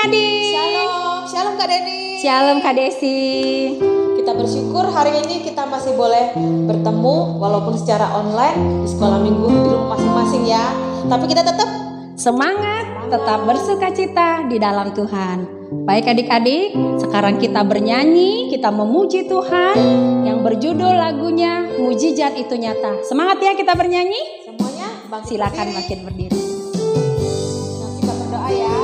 adik-adik. Shalom Kak Deni. Shalom Kak Desi. Kita bersyukur hari ini kita masih boleh bertemu walaupun secara online di sekolah minggu di rumah masing-masing ya. Tapi kita tetap semangat, tetap bersukacita di dalam Tuhan. Baik adik-adik, sekarang kita bernyanyi, kita memuji Tuhan yang berjudul lagunya Mujizat Itu Nyata. Semangat ya kita bernyanyi. Semuanya Silakan bangkit berdiri. Nanti kita berdoa ya.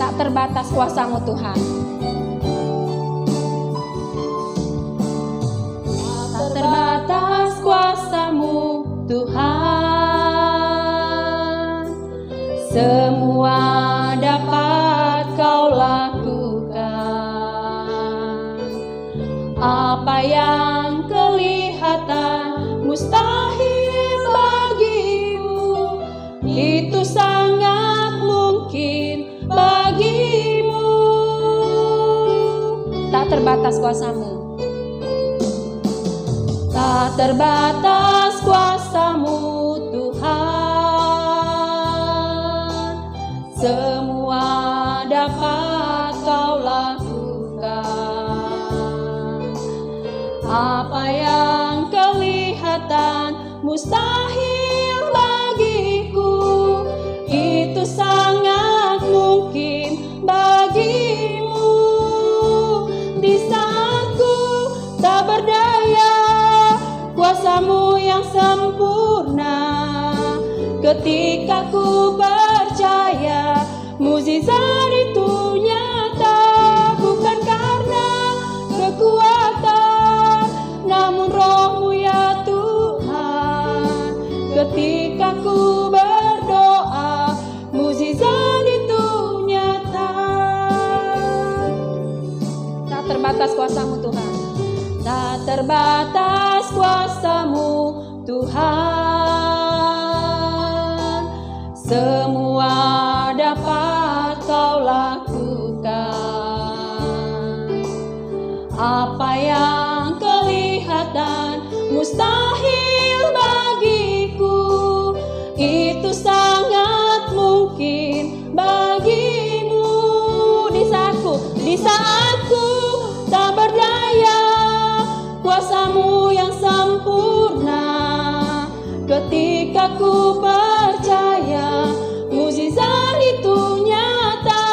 Tak terbatas kuasa-Mu Tuhan. Tak terbatas kuasa-Mu Tuhan. Semua dapat Kau lakukan. Apa yang kelihatan mustahil bagimu, itu sangat mungkin bagimu. Tak terbatas kuasa-Mu. Tak terbatas kuasa-Mu Tuhan. Semua dapat Kau lakukan. Apa yang kelihatan mustahil bagiku, itu sangat mungkin bagimu. Di saat ku tak berdaya, kuasa-Mu yang sempurna. Ketika ku percaya, mukjizat itu nyata. Bukan karena kekuatan, namun Roh-Mu ya Tuhan. Ketika ku berdoa, mukjizat itu nyata. Tak terbatas kuasa-Mu Tuhan. Tak terbatas kuasa-Mu Tuhan. Semua dapat Kau lakukan. Apa yang kelihatan mustahil bagiku, itu sangat mungkin bagimu. Di saatku tak berdaya, kuasa-Mu yang sempurna. Ketika ku percaya, mukjizat itu nyata.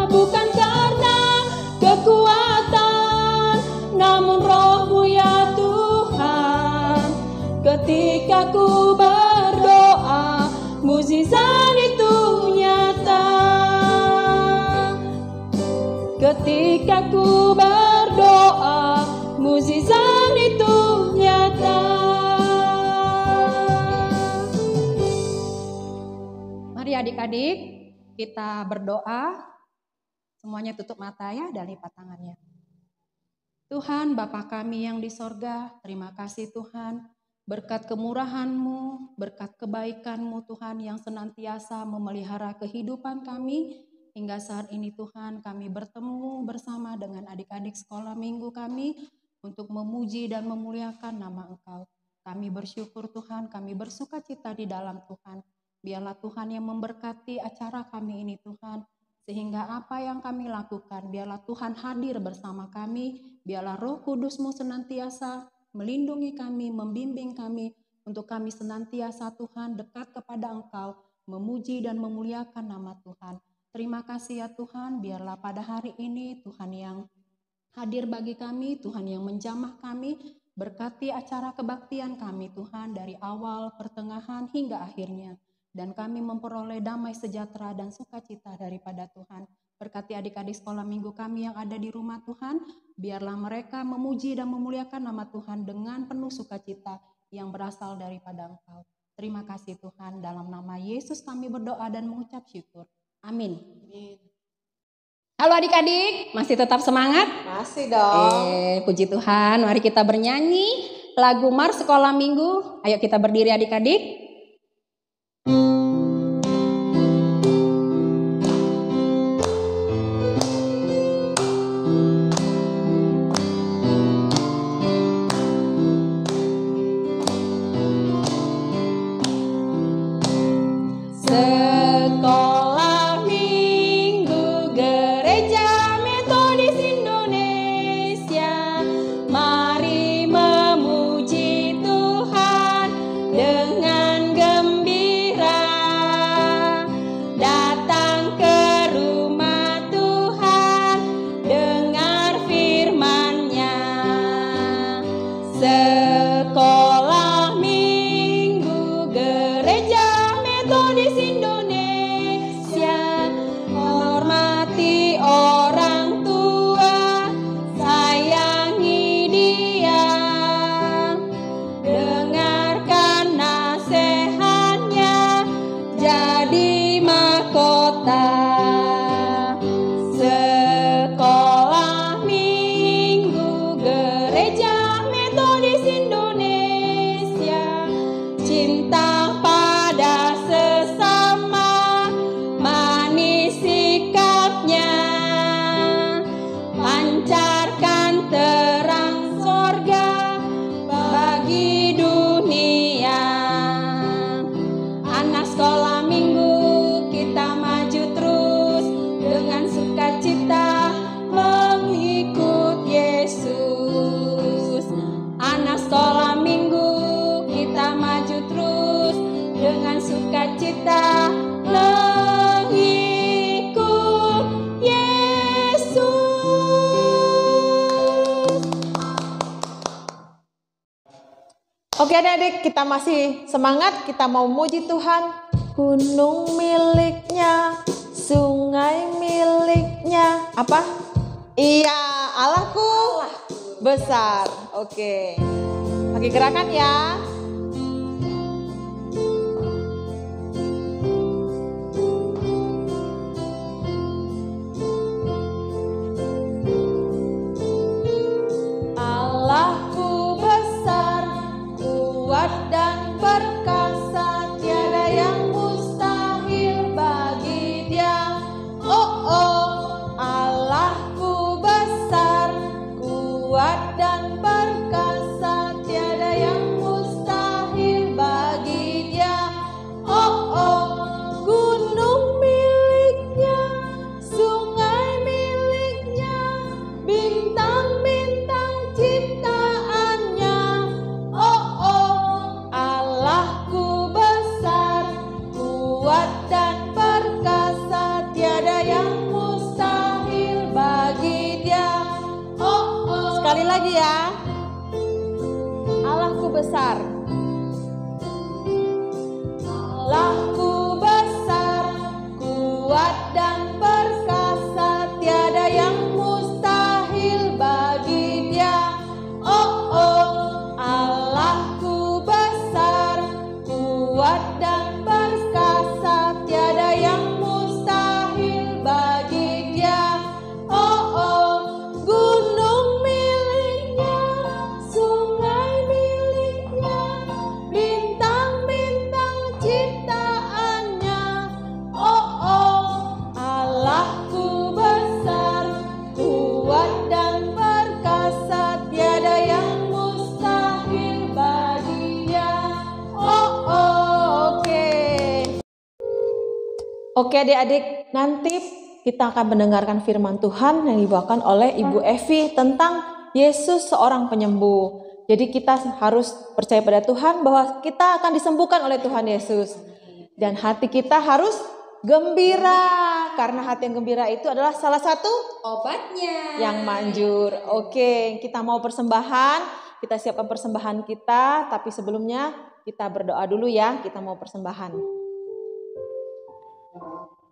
Bukan karena kekuatan, namun Roh-Mu ya Tuhan. Ketika ku berdoa, mukjizat itu nyata. Ketika ku berdoa, mukjizat itu nyata. Mari adik-adik, kita berdoa. Semuanya tutup mata ya dan lipat tangannya. Tuhan Bapa kami yang di sorga, terima kasih Tuhan. Berkat kemurahan-Mu, berkat kebaikan-Mu Tuhan yang senantiasa memelihara kehidupan kami. Hingga saat ini Tuhan kami bertemu bersama dengan adik-adik sekolah minggu kami untuk memuji dan memuliakan nama Engkau. Kami bersyukur Tuhan, kami bersukacita di dalam Tuhan. Biarlah Tuhan yang memberkati acara kami ini Tuhan. Sehingga apa yang kami lakukan, biarlah Tuhan hadir bersama kami. Biarlah Roh Kudus-Mu senantiasa melindungi kami, membimbing kami. Untuk kami senantiasa Tuhan dekat kepada Engkau, memuji dan memuliakan nama Tuhan. Terima kasih ya Tuhan, biarlah pada hari ini Tuhan yang hadir bagi kami, Tuhan yang menjamah kami, berkati acara kebaktian kami Tuhan dari awal, pertengahan hingga akhirnya. Dan kami memperoleh damai sejahtera dan sukacita daripada Tuhan. Berkati adik-adik sekolah minggu kami yang ada di rumah Tuhan, biarlah mereka memuji dan memuliakan nama Tuhan dengan penuh sukacita yang berasal daripada Engkau. Terima kasih Tuhan, dalam nama Yesus kami berdoa dan mengucap syukur. Amin. Halo adik-adik, masih tetap semangat? Masih dong. Puji Tuhan, mari kita bernyanyi lagu Mars Sekolah Minggu. Ayo kita berdiri adik-adik. Sekolah Minggu Gereja Metodis Indonesia, mari memuji Tuhan dengan gembira. Datang ke rumah Tuhan, dengar firman-Nya. Sekolah Minggu Gereja Metodis Indonesia, hormati orang tua, sayangi dia, dengarkan nasihatnya, jadi mahkota. Sekolah Minggu Gereja Metodis Indonesia, cinta pada sesama, manis sikapnya, pancarkan terang sorga bagi dunia. Anak sekolah minggu, kita maju terus dengan sukacita mengikut Yesus. Anak sekolah minggu, kita maju terus dengan sukacita mengikut Yesus. Oke adik-adik, kita masih semangat, kita mau muji Tuhan. Gunung miliknya, sungai miliknya, apa? Iya, Allahku besar. Oke, pakai gerakan ya. Allahku besar, kuat dan perkasa, tiada yang mustahil bagi Dia. Oh oh, Allahku besar, kuat dan perkasa, tiada yang mustahil bagi Dia. Oh oh, gunung miliknya, sungai miliknya, bintang-bintang ciptaannya. Oh oh, Allahku besar, kuat dan perkasa, tiada yang mustahil bagi Dia. Oh oh, sekali lagi ya. Allahku besar. Allahku besar, kuat dan perkasa, tiada yang mustahil bagi Dia. Oh oh, Allahku besar, kuat dan perkasa, tiada yang mustahil bagi Dia. Oh oh, gunung miliknya, sungai miliknya, bintang-bintang ciptaannya. Oh oh, Allahku besar, kuat dan perkasa, tiada yang mustahil bagi Dia. Oh oh, oke. Oke adik-adik, nanti kita akan mendengarkan firman Tuhan yang dibawakan oleh Ibu Evi tentang Yesus seorang penyembuh. Jadi kita harus percaya pada Tuhan bahwa kita akan disembuhkan oleh Tuhan Yesus. Dan hati kita harus gembira, karena hati yang gembira itu adalah salah satu Obatnya yang manjur. Oke, kita mau persembahan, kita siapkan persembahan kita, tapi sebelumnya kita berdoa dulu ya, kita mau persembahan.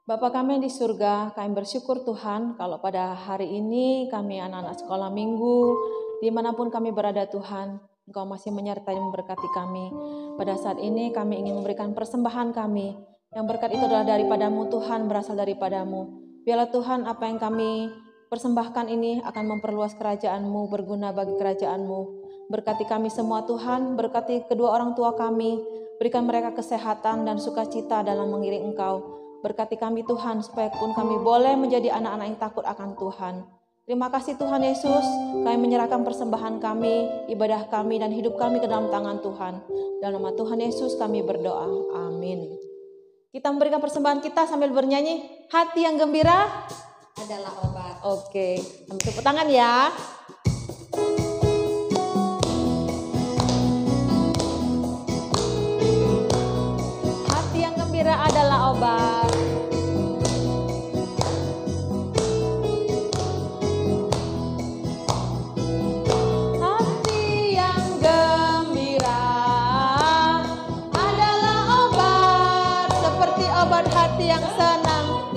Bapa kami yang di surga, kami bersyukur Tuhan kalau pada hari ini kami anak-anak sekolah minggu, dimanapun kami berada Tuhan, Engkau masih menyertai dan memberkati kami. Pada saat ini kami ingin memberikan persembahan kami, yang berkat itu adalah daripadamu Tuhan, berasal daripadamu. Biarlah Tuhan apa yang kami persembahkan ini akan memperluas kerajaan-Mu, berguna bagi kerajaan-Mu. Berkati kami semua Tuhan, berkati kedua orang tua kami, berikan mereka kesehatan dan sukacita dalam mengiring Engkau. Berkati kami Tuhan, supaya pun kami boleh menjadi anak-anak yang takut akan Tuhan. Terima kasih Tuhan Yesus, kami menyerahkan persembahan kami, ibadah kami, dan hidup kami ke dalam tangan Tuhan. Dalam nama Tuhan Yesus kami berdoa, amin. Kita memberikan persembahan kita sambil bernyanyi, hati yang gembira adalah obat. Oke, tepuk tangan ya. Hati yang gembira adalah obat. Hati yang senang,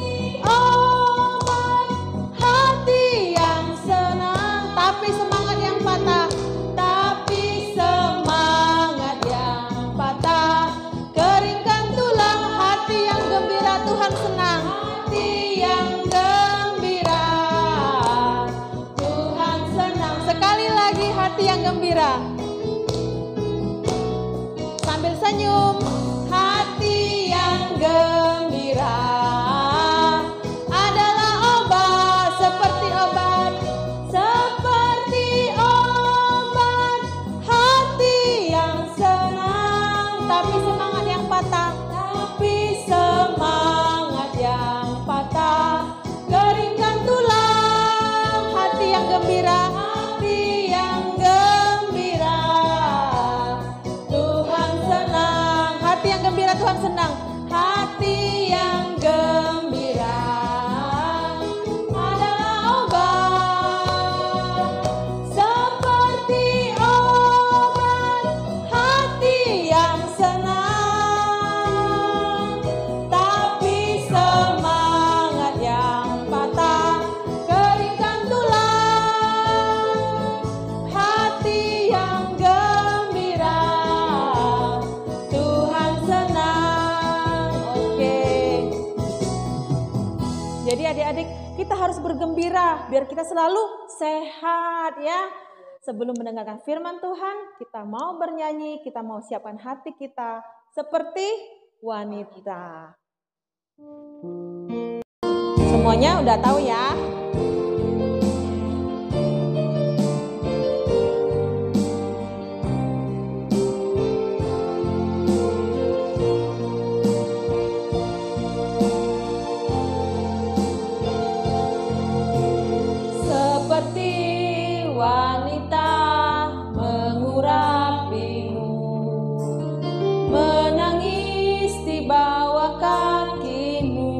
obat hati yang senang, tapi semangat yang patah, keringkan tulang. Hati yang gembira Tuhan senang, hati yang gembira Tuhan senang. Sekali lagi hati yang gembira, sambil senyum. Hati yang gembira adalah obat, seperti obat. Hati yang senang, tapi semangat yang patah, keringkan tulang. Hati yang gembira, Tuhan senang. Hati yang gembira Tuhan senang. Hati yang gembira adalah obat, seperti obat. Hati yang senang, tapi semangat yang patah, keringkan tulang. Hati yang gembira Tuhan senang. Oke. Jadi adik-adik, kita harus bergembira biar kita selalu sehat ya. Sebelum mendengarkan firman Tuhan, kita mau bernyanyi, kita mau siapkan hati kita seperti wanita. Semuanya udah tahu ya? Wanita mengurapimu, menangis di bawah kakimu.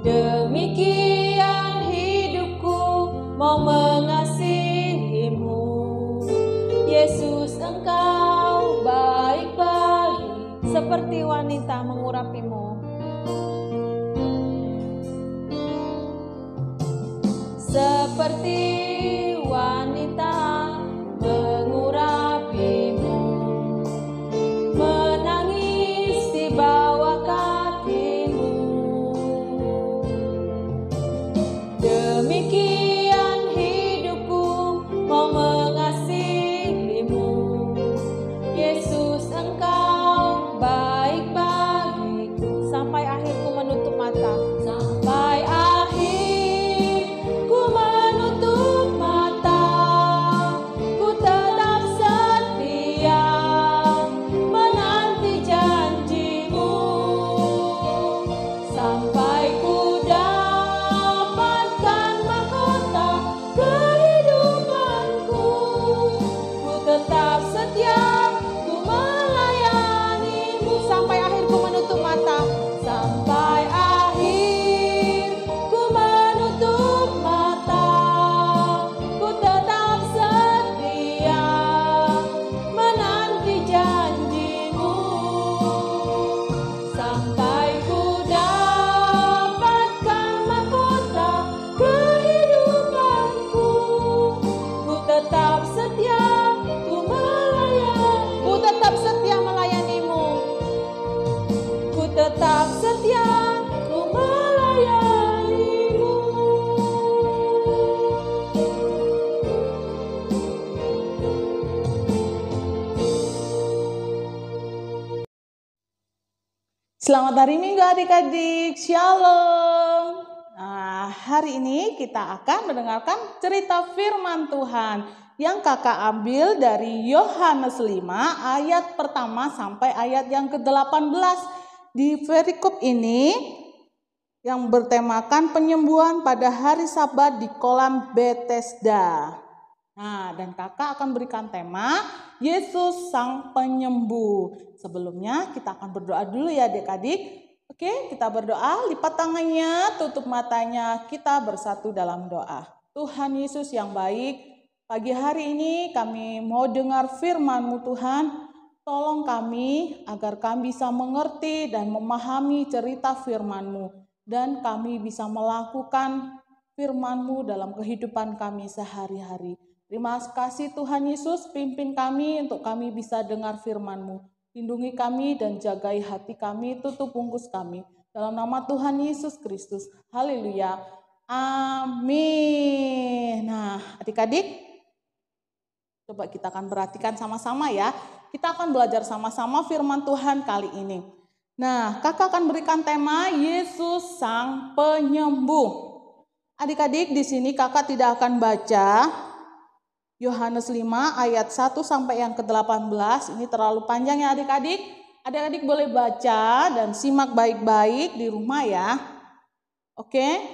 Demikian hidupku mau mengasihimu. Yesus, engkau baik-baik, seperti wanita mengurapimu. Seperti wanita mengurapimu, menangis di bawah kakimu. Demikian hidupku mau mengasihimu. Yesus, engkau baik-baik, sampai akhirku menutup mata. Sampai Selamat hari Minggu adik-adik, Shalom. Nah, hari ini kita akan mendengarkan cerita firman Tuhan yang kakak ambil dari Yohanes 5 ayat pertama sampai ayat yang ke-18. Di perikop ini yang bertemakan penyembuhan pada hari Sabat di kolam Bethesda. Nah, dan kakak akan berikan tema Yesus Sang Penyembuh. Sebelumnya kita akan berdoa dulu ya adik-adik. Oke, kita berdoa, lipat tangannya, tutup matanya, kita bersatu dalam doa. Tuhan Yesus yang baik, pagi hari ini kami mau dengar firman-Mu Tuhan. Tolong kami agar kami bisa mengerti dan memahami cerita firman-Mu. Dan kami bisa melakukan firman-Mu dalam kehidupan kami sehari-hari. Terima kasih Tuhan Yesus, pimpin kami untuk kami bisa dengar firman-Mu. Lindungi kami dan jagai hati kami, tutup bungkus kami. Dalam nama Tuhan Yesus Kristus. Haleluya. Amin. Nah, adik-adik, coba kita akan perhatikan sama-sama ya. Kita akan belajar sama-sama firman Tuhan kali ini. Nah, kakak akan berikan tema Yesus Sang Penyembuh. Adik-adik, di sini kakak tidak akan baca Yohanes 5 ayat 1 sampai yang ke-18. Ini terlalu panjang ya adik-adik. Adik-adik boleh baca dan simak baik-baik di rumah ya. Oke.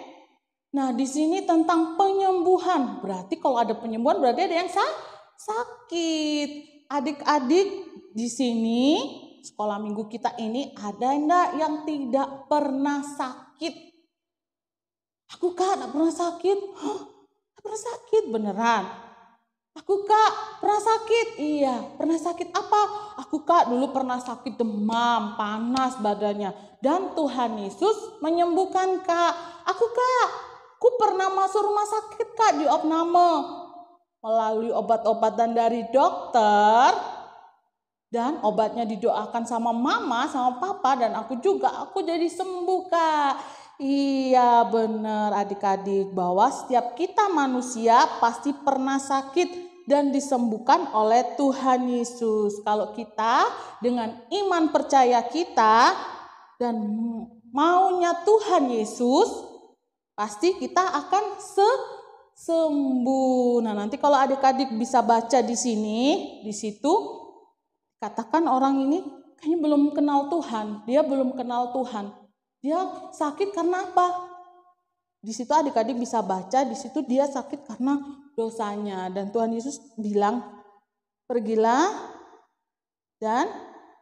Nah, di sini tentang penyembuhan. Berarti kalau ada penyembuhan berarti ada yang sakit. Adik-adik, di sini sekolah minggu kita ini ada enggak yang tidak pernah sakit? Aku Kak, enggak pernah sakit. Enggak pernah sakit beneran. Aku Kak, pernah sakit? Iya, pernah sakit apa? Aku Kak, dulu pernah sakit demam, panas badannya. Dan Tuhan Yesus menyembuhkan Kak. Aku Kak, aku pernah masuk rumah sakit Kak di opname. Melalui obat-obatan dari dokter. Dan obatnya didoakan sama mama, sama papa, dan aku juga. Aku jadi sembuh Kak. Iya benar adik-adik, bahwa setiap kita manusia pasti pernah sakit dan disembuhkan oleh Tuhan Yesus. Kalau kita dengan iman percaya kita dan maunya Tuhan Yesus, pasti kita akan sembuh. Nah, nanti kalau adik-adik bisa baca di sini, di situ katakan orang ini kayaknya belum kenal Tuhan, dia belum kenal Tuhan. Dia sakit karena apa? Di situ adik-adik bisa baca, di situ dia sakit karena dosanya. Dan Tuhan Yesus bilang, pergilah. Dan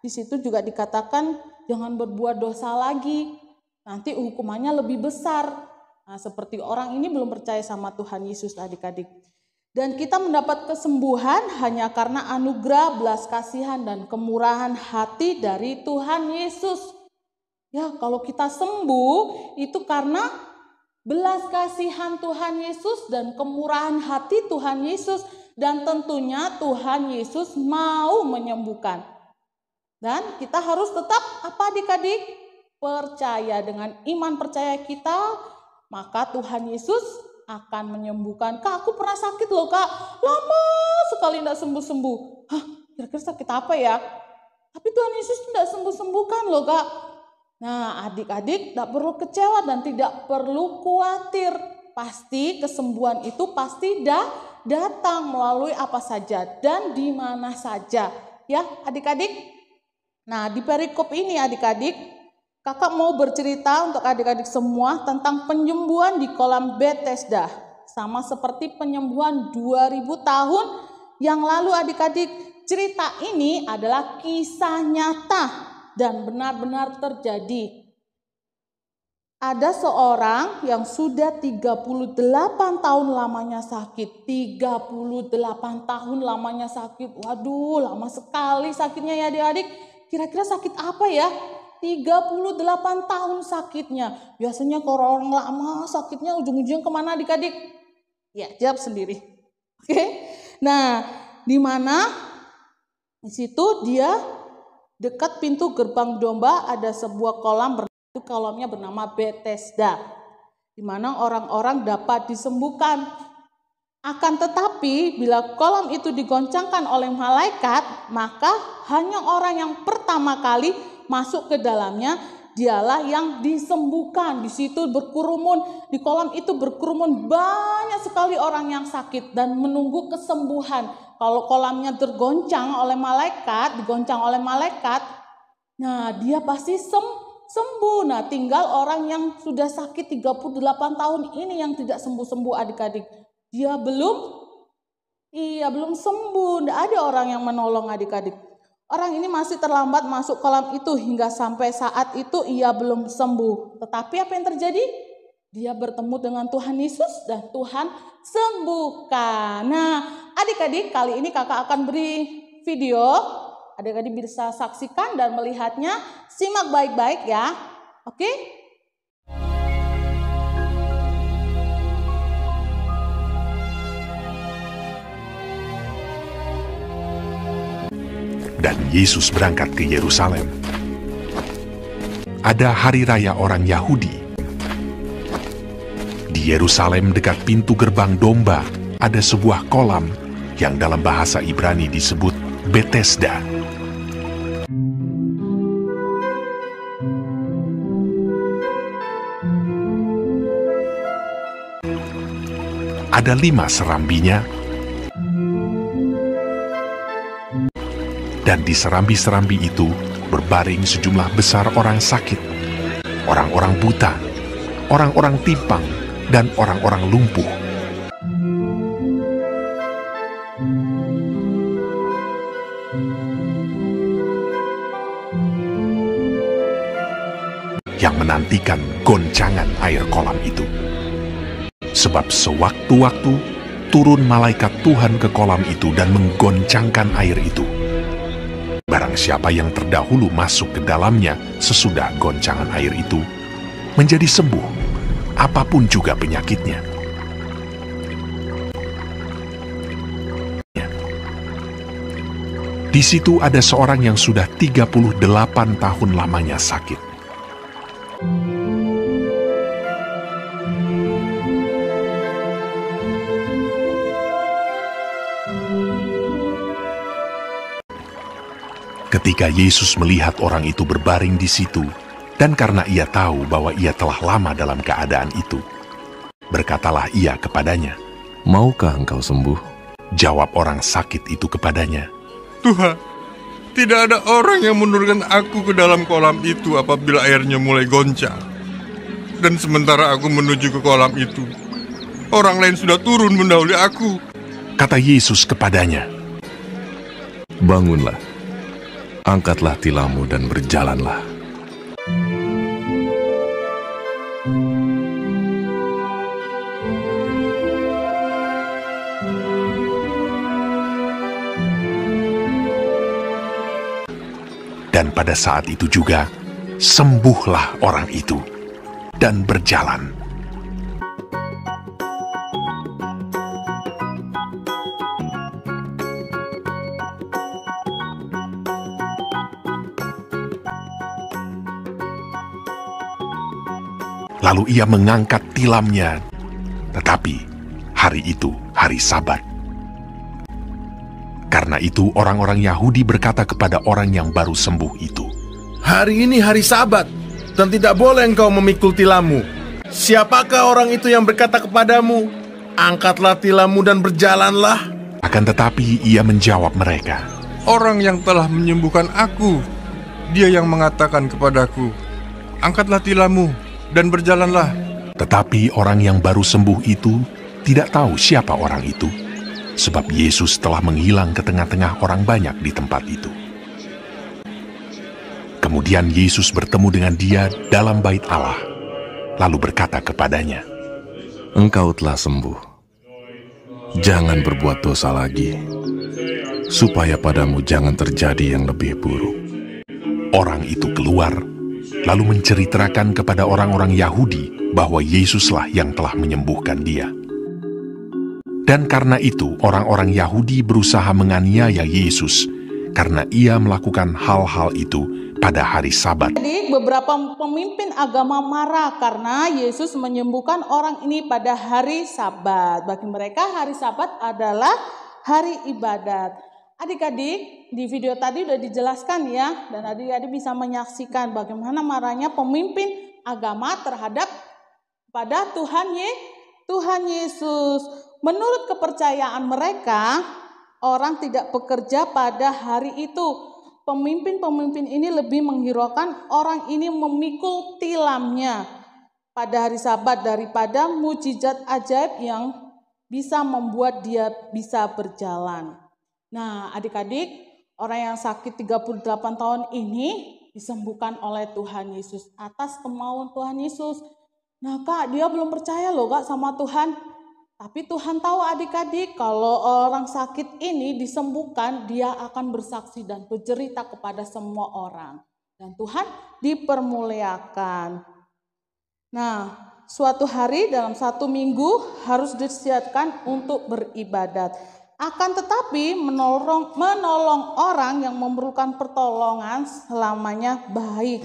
di situ juga dikatakan jangan berbuat dosa lagi. Nanti hukumannya lebih besar. Nah, seperti orang ini belum percaya sama Tuhan Yesus adik-adik. Dan kita mendapat kesembuhan hanya karena anugerah, belas kasihan, dan kemurahan hati dari Tuhan Yesus. Ya, kalau kita sembuh itu karena belas kasihan Tuhan Yesus dan kemurahan hati Tuhan Yesus. Dan tentunya Tuhan Yesus mau menyembuhkan. Dan kita harus tetap apa adik-adik? Percaya. Dengan iman percaya kita, maka Tuhan Yesus akan menyembuhkan. Kak, aku pernah sakit loh Kak. Lama sekali tidak sembuh-sembuh. Hah, kira-kira sakit apa ya? Tapi Tuhan Yesus tidak sembuh-sembuhkan loh Kak. Nah, adik-adik tidak perlu kecewa dan tidak perlu khawatir. Pasti kesembuhan itu pasti datang melalui apa saja dan di mana saja. Ya, adik-adik. Nah, di perikop ini adik-adik, kakak mau bercerita untuk adik-adik semua tentang penyembuhan di kolam Bethesda. Sama seperti penyembuhan 2000 tahun yang lalu adik-adik. Cerita ini adalah kisah nyata dan benar-benar terjadi. Ada seorang yang sudah 38 tahun lamanya sakit. 38 tahun lamanya sakit. Waduh, lama sekali sakitnya ya adik-adik. Kira-kira sakit apa ya? 38 tahun sakitnya. Biasanya kalau orang lama sakitnya ujung-ujungnya kemana adik-adik? Ya, jawab sendiri. Oke. Nah, di mana? Di situ dia dekat pintu gerbang domba ada sebuah kolam, itu kolamnya bernama Bethesda, di mana orang-orang dapat disembuhkan. Akan tetapi bila kolam itu digoncangkan oleh malaikat, maka hanya orang yang pertama kali masuk ke dalamnya dialah yang disembuhkan. Di situ berkerumun, di kolam itu berkerumun banyak sekali orang yang sakit dan menunggu kesembuhan. Kalau kolamnya tergoncang oleh malaikat, digoncang oleh malaikat, nah dia pasti sembuh. Nah tinggal orang yang sudah sakit 38 tahun ini yang tidak sembuh-sembuh adik-adik. Dia belum sembuh, tidak ada orang yang menolong adik-adik. Orang ini masih terlambat masuk kolam itu hingga sampai saat itu ia belum sembuh. Tetapi apa yang terjadi? Dia bertemu dengan Tuhan Yesus dan Tuhan sembuhkan. Nah adik-adik, kali ini kakak akan beri video. Adik-adik bisa saksikan dan melihatnya. Simak baik-baik ya. Oke? Dan Yesus berangkat ke Yerusalem. Ada hari raya orang Yahudi. Di Yerusalem dekat pintu gerbang domba ada sebuah kolam yang dalam bahasa Ibrani disebut Betesda. Ada 5 serambinya, dan di serambi-serambi itu berbaring sejumlah besar orang sakit, orang-orang buta, orang-orang timpang, dan orang-orang lumpuh. Yang menantikan goncangan air kolam itu. Sebab sewaktu-waktu turun malaikat Tuhan ke kolam itu dan menggoncangkan air itu. Barang siapa yang terdahulu masuk ke dalamnya sesudah goncangan air itu, menjadi sembuh, apapun juga penyakitnya. Di situ ada seorang yang sudah 38 tahun lamanya sakit. Ketika Yesus melihat orang itu berbaring di situ, dan karena ia tahu bahwa ia telah lama dalam keadaan itu, berkatalah ia kepadanya, "Maukah engkau sembuh?" Jawab orang sakit itu kepadanya, "Tuhan, tidak ada orang yang menurunkan aku ke dalam kolam itu apabila airnya mulai goncang. Dan sementara aku menuju ke kolam itu, orang lain sudah turun mendahului aku." Kata Yesus kepadanya, "Bangunlah, angkatlah tilammu dan berjalanlah." Dan pada saat itu juga, sembuhlah orang itu dan berjalan. Lalu ia mengangkat tilamnya, tetapi hari itu hari Sabat. Karena itu orang-orang Yahudi berkata kepada orang yang baru sembuh itu, "Hari ini hari Sabat, dan tidak boleh engkau memikul tilammu. Siapakah orang itu yang berkata kepadamu, 'Angkatlah tilammu dan berjalanlah'?" Akan tetapi ia menjawab mereka, "Orang yang telah menyembuhkan aku, dia yang mengatakan kepadaku, 'Angkatlah tilammu dan berjalanlah.'" Tetapi orang yang baru sembuh itu tidak tahu siapa orang itu, sebab Yesus telah menghilang ke tengah-tengah orang banyak di tempat itu. Kemudian Yesus bertemu dengan dia dalam bait Allah, lalu berkata kepadanya, "Engkau telah sembuh. Jangan berbuat dosa lagi, supaya padamu jangan terjadi yang lebih buruk." Orang itu keluar, lalu menceritakan kepada orang-orang Yahudi bahwa Yesuslah yang telah menyembuhkan dia. Dan karena itu orang-orang Yahudi berusaha menganiaya Yesus karena ia melakukan hal-hal itu pada hari Sabat. Jadi beberapa pemimpin agama marah karena Yesus menyembuhkan orang ini pada hari Sabat. Bagi mereka hari Sabat adalah hari ibadat. adik-adik di video tadi udah dijelaskan ya, dan adik-adik bisa menyaksikan bagaimana marahnya pemimpin agama terhadap pada Tuhan Yesus. Menurut kepercayaan mereka, orang tidak bekerja pada hari itu. Pemimpin-pemimpin ini lebih menghiraukan orang ini memikul tilamnya pada hari Sabat daripada mujizat ajaib yang bisa membuat dia bisa berjalan. Nah, adik-adik, orang yang sakit 38 tahun ini disembuhkan oleh Tuhan Yesus atas kemauan Tuhan Yesus. Nah, Kak, dia belum percaya loh, Kak, sama Tuhan. Tapi Tuhan tahu adik-adik, kalau orang sakit ini disembuhkan, dia akan bersaksi dan bercerita kepada semua orang. Dan Tuhan dipermuliakan. Nah, suatu hari dalam 1 minggu harus disiapkan untuk beribadat. Akan tetapi menolong orang yang memerlukan pertolongan selamanya baik.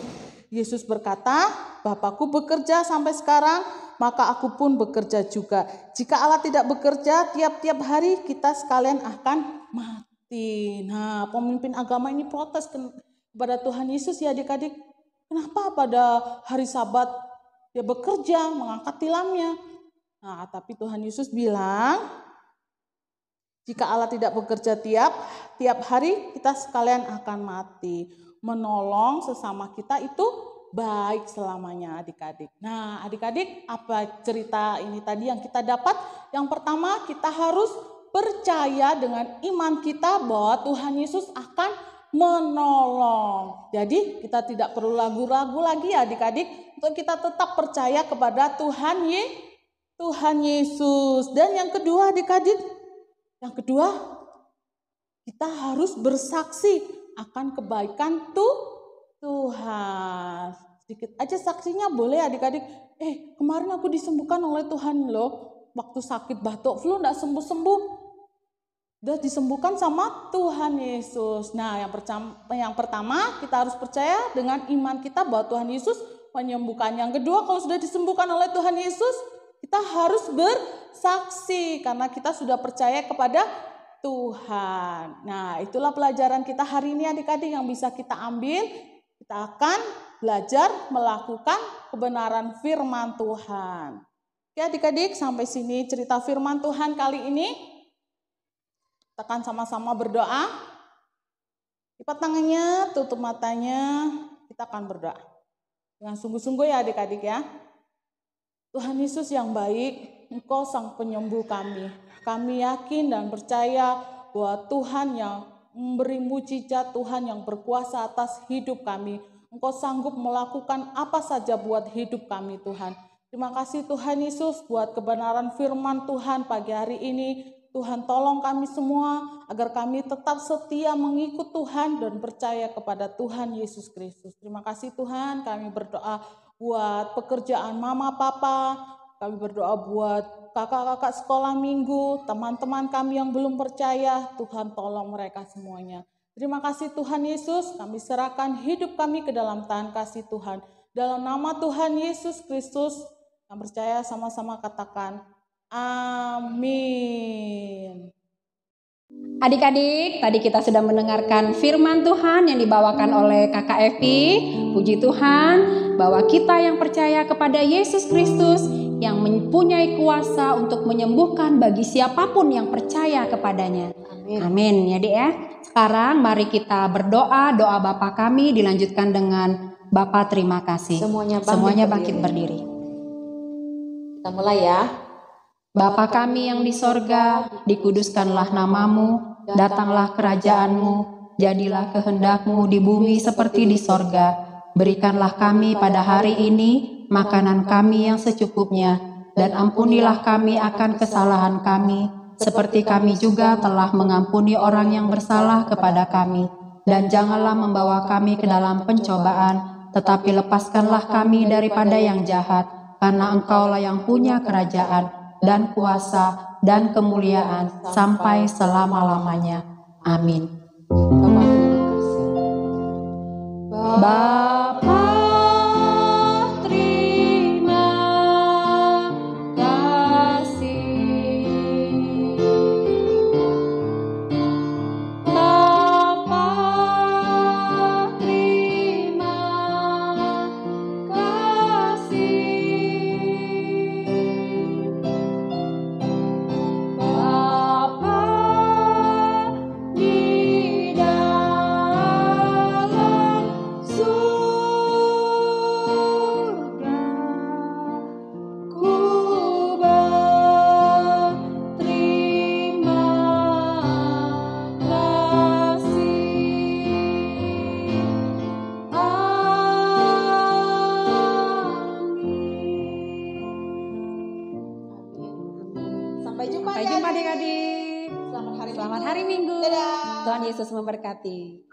Yesus berkata, Bapakku bekerja sampai sekarang, maka aku pun bekerja juga. Jika Allah tidak bekerja, tiap-tiap hari kita sekalian akan mati. Nah, pemimpin agama ini protes kepada Tuhan Yesus ya adik-adik. Kenapa pada hari Sabat dia bekerja, mengangkat tilamnya? Nah, tapi Tuhan Yesus bilang, jika Allah tidak bekerja tiap hari, kita sekalian akan mati. Menolong sesama kita itu baik selamanya adik-adik. Nah, adik-adik, apa cerita ini tadi yang kita dapat? Yang pertama, kita harus percaya dengan iman kita bahwa Tuhan Yesus akan menolong. Jadi, kita tidak perlu ragu-ragu lagi adik-adik untuk kita tetap percaya kepada Tuhan Yesus. Dan yang kedua adik-adik, kita harus bersaksi akan kebaikan Tuhan. Sedikit aja saksinya boleh adik-adik. Kemarin aku disembuhkan oleh Tuhan loh. Waktu sakit batuk flu enggak sembuh-sembuh. Udah disembuhkan sama Tuhan Yesus. Nah, yang pertama kita harus percaya dengan iman kita bahwa Tuhan Yesus menyembuhkan. Yang kedua, kalau sudah disembuhkan oleh Tuhan Yesus, kita harus bersaksi karena kita sudah percaya kepada Tuhan. Nah, itulah pelajaran kita hari ini adik-adik yang bisa kita ambil. Kita akan belajar melakukan kebenaran firman Tuhan. Oke adik-adik, sampai sini cerita firman Tuhan kali ini. Kita akan sama-sama berdoa. Lipat tangannya, tutup matanya, kita akan berdoa. Dengan sungguh-sungguh ya adik-adik ya. Tuhan Yesus yang baik, Engkau sang penyembuh kami. Kami yakin dan percaya bahwa Tuhan yang memberi mujizat, Tuhan yang berkuasa atas hidup kami. Engkau sanggup melakukan apa saja buat hidup kami Tuhan. Terima kasih Tuhan Yesus buat kebenaran firman Tuhan pagi hari ini. Tuhan tolong kami semua agar kami tetap setia mengikut Tuhan dan percaya kepada Tuhan Yesus Kristus. Terima kasih Tuhan, kami berdoa buat pekerjaan mama papa, kami berdoa buat kakak-kakak sekolah minggu, teman-teman kami yang belum percaya, Tuhan tolong mereka semuanya. Terima kasih Tuhan Yesus, kami serahkan hidup kami ke dalam tangan kasih Tuhan. Dalam nama Tuhan Yesus Kristus, kami percaya sama-sama katakan, amin. Adik-adik, tadi kita sudah mendengarkan firman Tuhan yang dibawakan oleh Kakak Evi. Puji Tuhan bahwa kita yang percaya kepada Yesus Kristus yang mempunyai kuasa untuk menyembuhkan bagi siapapun yang percaya kepadanya. Amin. Amin ya Dek ya. Sekarang mari kita berdoa, doa Bapa kami dilanjutkan dengan Bapa terima kasih. Semuanya bangkit berdiri. Kita mulai ya. Bapa kami yang di sorga, dikuduskanlah namamu, datanglah kerajaanmu, jadilah kehendakmu di bumi seperti di sorga. Berikanlah kami pada hari ini makanan kami yang secukupnya, dan ampunilah kami akan kesalahan kami, seperti kami juga telah mengampuni orang yang bersalah kepada kami. Dan janganlah membawa kami ke dalam pencobaan, tetapi lepaskanlah kami daripada yang jahat, karena Engkaulah yang punya kerajaan, dan kuasa dan kemuliaan sampai selama-lamanya. Amin. Bapa terima kasih. adik-adik. Selamat hari Selamat hari Minggu. Dadah. Tuhan Yesus memberkati.